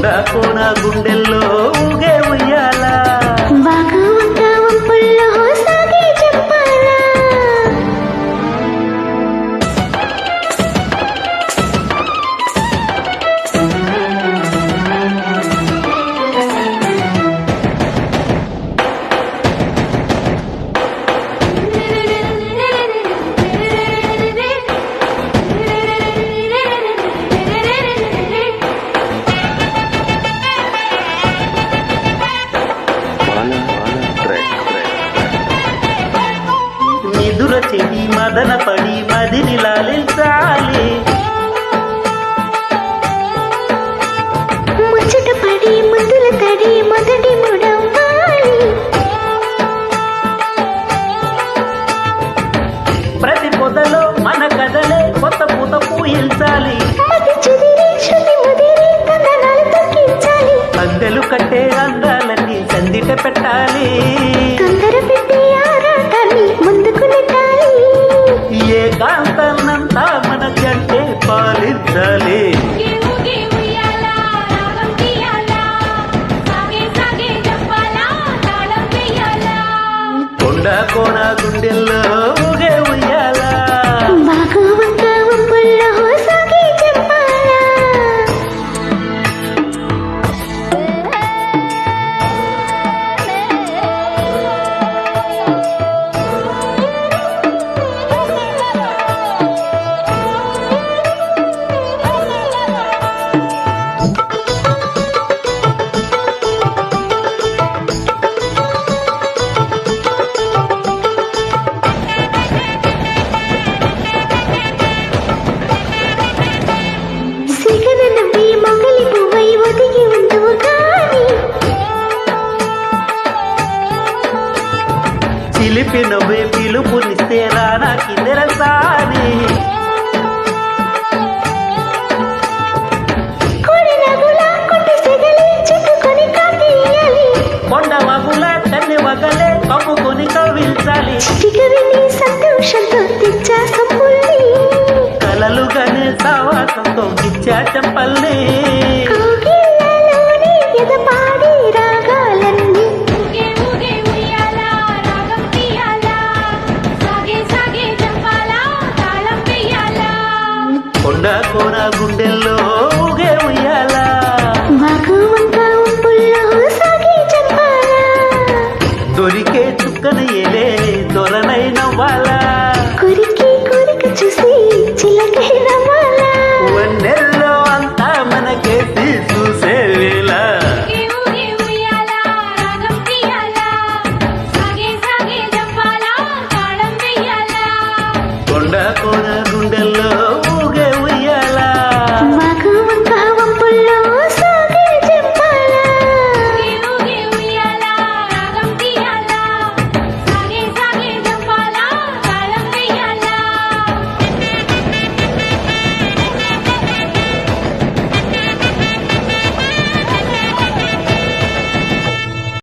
కొండ కోన గుండెల్లో ఊగే ఉయ్యాల వాగు వంక వంపుల్లో సాగే చెప్పాలా నిదుర చెడి మదన పడి మదిని లాలించాలి ముచ్చట పడి ముద్దుల తడి మొదటి ముడవ్వాలి ప్రతి పొదలో మన కథలే కొత్త పూత పూయించాలి మతి చెదిరి శృతి ముదిరి కందనాలు తగ్గించాలి అందెలు కట్టే అందాలన్నీ సందిట పెట్టాలి తొందర పెట్టి ఆరాటాన్ని ముందుకు నెట్టాలి ఏకాంతాన్నంతా మన జంటే పాలించాలి కొండ కోన గుండెల్లో ఊగే ఉయ్యాల వాగు వంక వంపుల్లో సాగే చెప్పాలా సిగన నవ్వి మంగలి పువ్వై ఒదిగి ఉందువు కాని చిలిపి నవ్వే పిలుపునిస్తే రానా కిందరసాని కోడి నగులా కొట్టి సెగలి చిక్కుకొని కాకేయాలి కొండ వగుల కన్నె వగలే కప్పుకొని కవిల్చాలి చిటిక విని సంతోషంతో తెచ్చా సంపుల్ని కలలుగానే సావాసంతో గిచ్చా చెంపల్ని కోగిళ్ళలోని ఎదపాడి రాగాలన్నీ కొండ కోన గుండెల్లో ఊగే ఉయ్యాల వాగు వంక వంపుల్లో సాగే చెప్పాలా దొరికే చుక్కన ఏలే దొరనై నవ్వాలా కొరికి కోరిక చూసి చిలకై నవ్వాలా వన్నెల్లో అంతా మనకేసి చూసే వేళ కొండ కోన